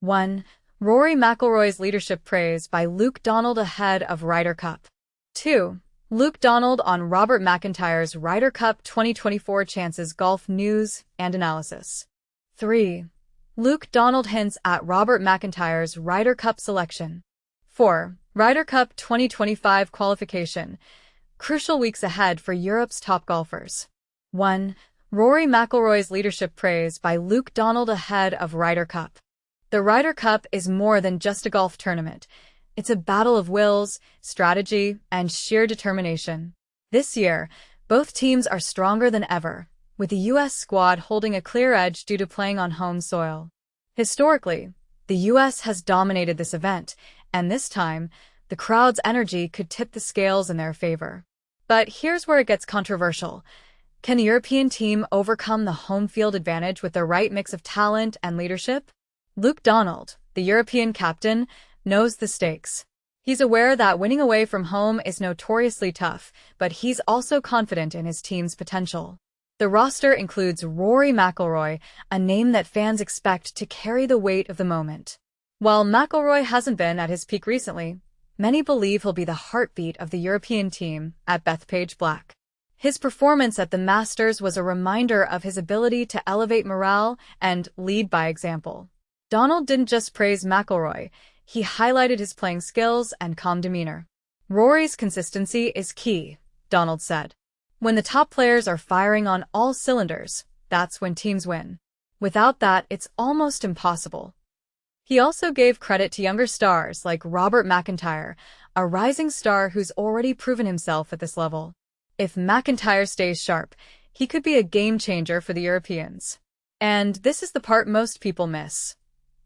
1. Rory McIlroy's leadership praise by Luke Donald ahead of Ryder Cup. 2. Luke Donald on Robert MacIntyre's Ryder Cup 2024 chances golf news and analysis. 3. Luke Donald hints at Robert MacIntyre's Ryder Cup selection. 4. Ryder Cup 2025 qualification. Crucial weeks ahead for Europe's top golfers. 1. Rory McIlroy's leadership praise by Luke Donald ahead of Ryder Cup. The Ryder Cup is more than just a golf tournament. It's a battle of wills, strategy, and sheer determination. This year, both teams are stronger than ever, with the U.S. squad holding a clear edge due to playing on home soil. Historically, the U.S. has dominated this event, and this time, the crowd's energy could tip the scales in their favor. But here's where it gets controversial. Can the European team overcome the home field advantage with the right mix of talent and leadership? Luke Donald, the European captain, knows the stakes. He's aware that winning away from home is notoriously tough, but he's also confident in his team's potential. The roster includes Rory McIlroy, a name that fans expect to carry the weight of the moment. While McIlroy hasn't been at his peak recently, many believe he'll be the heartbeat of the European team at Bethpage Black. His performance at the Masters was a reminder of his ability to elevate morale and lead by example. Donald didn't just praise McIlroy, he highlighted his playing skills and calm demeanor. Rory's consistency is key, Donald said. When the top players are firing on all cylinders, that's when teams win. Without that, it's almost impossible. He also gave credit to younger stars like Robert MacIntyre, a rising star who's already proven himself at this level. If MacIntyre stays sharp, he could be a game changer for the Europeans. And this is the part most people miss.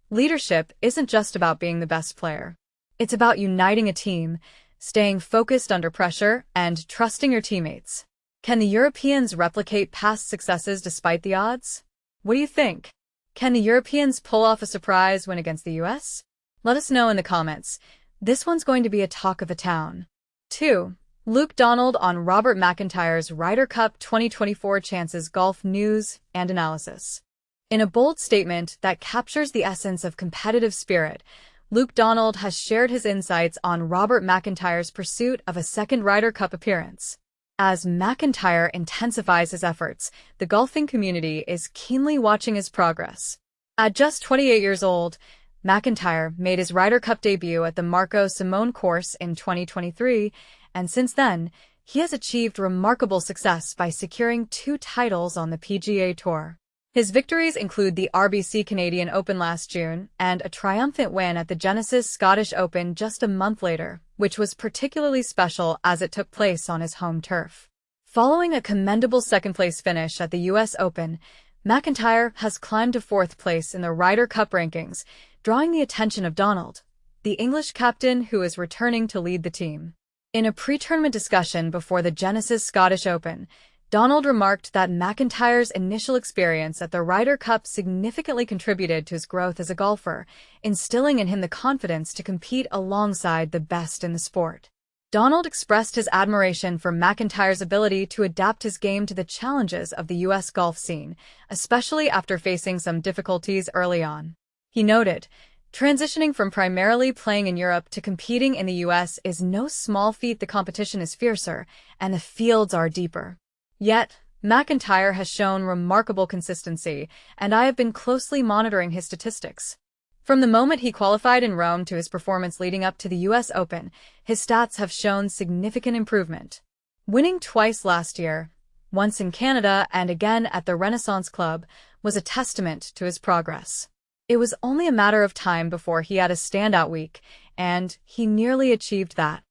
Leadership isn't just about being the best player. It's about uniting a team, staying focused under pressure, and trusting your teammates. Can the Europeans replicate past successes despite the odds? What do you think? Can the Europeans pull off a surprise win against the US? Let us know in the comments. This one's going to be a talk of the town. 2. Luke Donald on Robert MacIntyre's Ryder Cup 2024 chances golf news and analysis. In a bold statement that captures the essence of competitive spirit, Luke Donald has shared his insights on Robert MacIntyre's pursuit of a second Ryder Cup appearance. As MacIntyre intensifies his efforts, the golfing community is keenly watching his progress. At just 28 years old, MacIntyre made his Ryder Cup debut at the Marco Simone course in 2023, and since then, he has achieved remarkable success by securing 2 titles on the PGA Tour. His victories include the RBC Canadian Open last June and a triumphant win at the Genesis Scottish Open just a month later, which was particularly special as it took place on his home turf. Following a commendable second-place finish at the US Open, MacIntyre has climbed to 4th place in the Ryder Cup rankings, drawing the attention of Donald, the English captain who is returning to lead the team. In a pre-tournament discussion before the Genesis Scottish Open, Donald remarked that MacIntyre's initial experience at the Ryder Cup significantly contributed to his growth as a golfer, instilling in him the confidence to compete alongside the best in the sport. Donald expressed his admiration for MacIntyre's ability to adapt his game to the challenges of the U.S. golf scene, especially after facing some difficulties early on. He noted, "Transitioning from primarily playing in Europe to competing in the U.S. is no small feat. The competition is fiercer, and the fields are deeper. Yet, MacIntyre has shown remarkable consistency, and I have been closely monitoring his statistics. From the moment he qualified in Rome to his performance leading up to the US Open, his stats have shown significant improvement. Winning twice last year, once in Canada and again at the Renaissance Club, was a testament to his progress. It was only a matter of time before he had a standout week, and he nearly achieved that."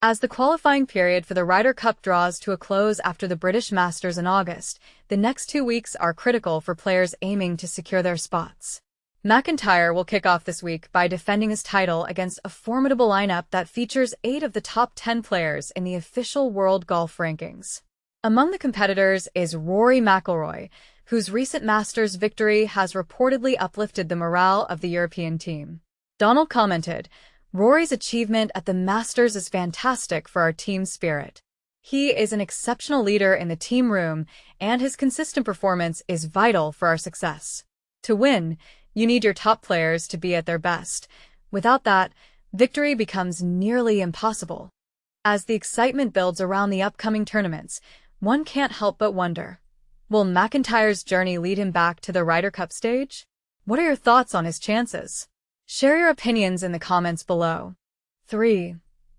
As the qualifying period for the Ryder Cup draws to a close after the British Masters in August, the next 2 weeks are critical for players aiming to secure their spots. MacIntyre will kick off this week by defending his title against a formidable lineup that features 8 of the top 10 players in the official world golf rankings. Among the competitors is Rory McIlroy, whose recent Masters victory has reportedly uplifted the morale of the European team. Donald commented, "Rory's achievement at the Masters is fantastic for our team's spirit. He is an exceptional leader in the team room, and his consistent performance is vital for our success. To win, You need your top players to be at their best. Without that, victory becomes nearly impossible. As the excitement builds around the upcoming tournaments, one can't help but wonder, will McIntyre's journey lead him back to the Ryder Cup stage? What are your thoughts on his chances? Share your opinions in the comments below. 3.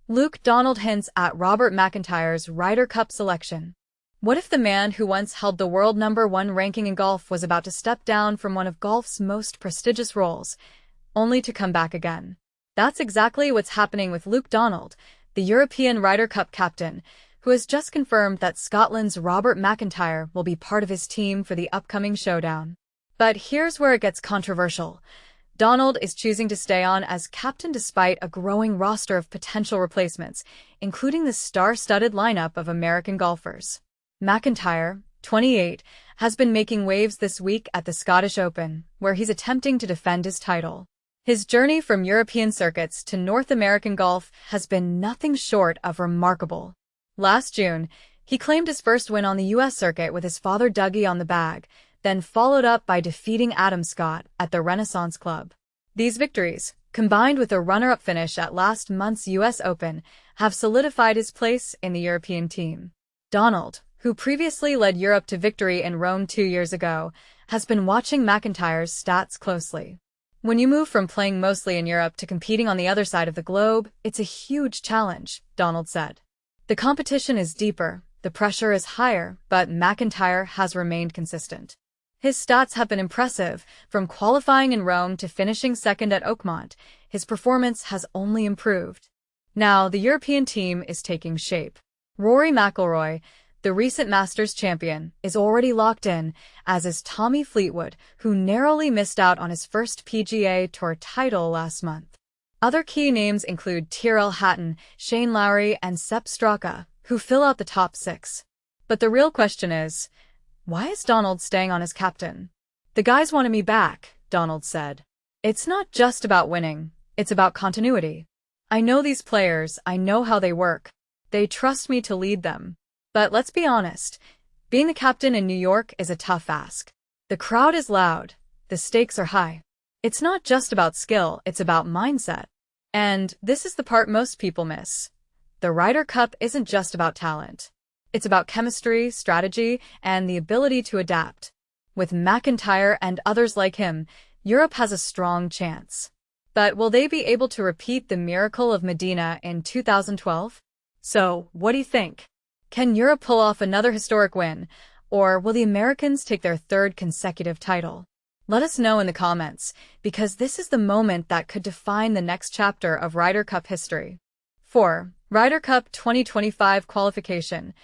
Luke Donald hints at Robert MacIntyre's Ryder Cup selection. What if the man who once held the world #1 ranking in golf was about to step down from one of golf's most prestigious roles, only to come back again? That's exactly what's happening with Luke Donald, the European Ryder Cup captain, who has just confirmed that Scotland's Robert MacIntyre will be part of his team for the upcoming showdown. But here's where it gets controversial. Donald is choosing to stay on as captain despite a growing roster of potential replacements, including the star-studded lineup of American golfers. MacIntyre, 28, has been making waves this week at the Scottish Open, where he's attempting to defend his title. His journey from European circuits to North American golf has been nothing short of remarkable. Last June, he claimed his first win on the U.S. circuit with his father Dougie on the bag, then followed up by defeating Adam Scott at the Renaissance Club. These victories, combined with a runner-up finish at last month's U.S. Open, have solidified his place in the European team. Donald, who previously led Europe to victory in Rome 2 years ago, has been watching MacIntyre's stats closely. When you move from playing mostly in Europe to competing on the other side of the globe, it's a huge challenge, Donald said. The competition is deeper, the pressure is higher, but MacIntyre has remained consistent. His stats have been impressive. From qualifying in Rome to finishing second at Oakmont, his performance has only improved. Now, the European team is taking shape. Rory McIlroy, the recent Masters champion, is already locked in, as is Tommy Fleetwood, who narrowly missed out on his first PGA Tour title last month. Other key names include Tyrrell Hatton, Shane Lowry, and Sepp Straka, who fill out the top 6. But the real question is, why is Donald staying on as captain? The guys wanted me back, Donald said. It's not just about winning, it's about continuity. I know these players, I know how they work. They trust me to lead them. But let's be honest, being the captain in New York is a tough ask. The crowd is loud, the stakes are high. It's not just about skill, it's about mindset. And this is the part most people miss. The Ryder Cup isn't just about talent. It's about chemistry, strategy, and the ability to adapt. With MacIntyre and others like him, Europe has a strong chance. But will they be able to repeat the miracle of Medina in 2012? So, what do you think? Can Europe pull off another historic win, or will the Americans take their 3rd consecutive title? Let us know in the comments, because this is the moment that could define the next chapter of Ryder Cup history. 4. Ryder Cup 2025 Qualification.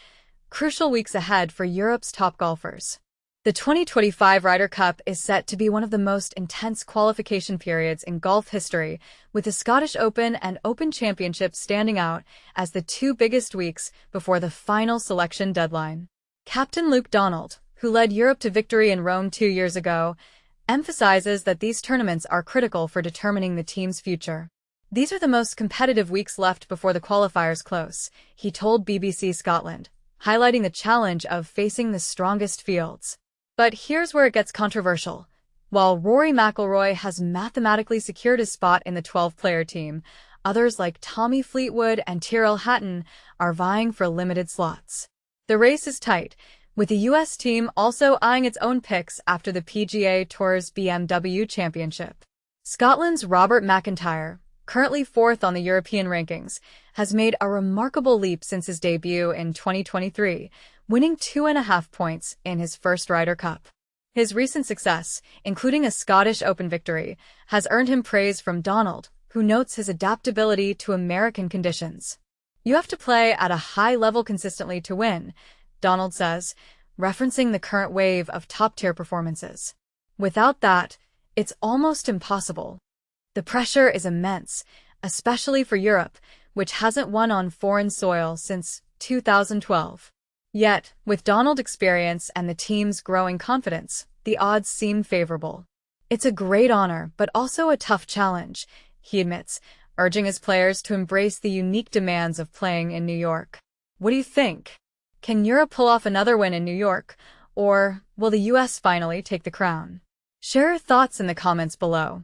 Crucial weeks ahead for Europe's top golfers. The 2025 Ryder Cup is set to be one of the most intense qualification periods in golf history, with the Scottish Open and Open Championship standing out as the 2 biggest weeks before the final selection deadline. Captain Luke Donald, who led Europe to victory in Rome 2 years ago, emphasizes that these tournaments are critical for determining the team's future. These are the most competitive weeks left before the qualifiers close, he told BBC Scotland, highlighting the challenge of facing the strongest fields. But here's where it gets controversial. While Rory McIlroy has mathematically secured his spot in the 12-player team, others like Tommy Fleetwood and Tyrrell Hatton are vying for limited slots. The race is tight, with the U.S. team also eyeing its own picks after the PGA Tour's BMW Championship. Scotland's Robert MacIntyre, currently 4th on the European rankings, has made a remarkable leap since his debut in 2023, winning 2.5 points in his first Ryder Cup. His recent success, including a Scottish Open victory, has earned him praise from Donald, who notes his adaptability to American conditions. You have to play at a high level consistently to win, Donald says, referencing the current wave of top-tier performances. Without that, it's almost impossible. The pressure is immense, especially for Europe, which hasn't won on foreign soil since 2012. Yet, with Donald's experience and the team's growing confidence, the odds seem favorable. It's a great honor, but also a tough challenge, he admits, urging his players to embrace the unique demands of playing in New York. What do you think? Can Europe pull off another win in New York, or will the U.S. finally take the crown? Share your thoughts in the comments below.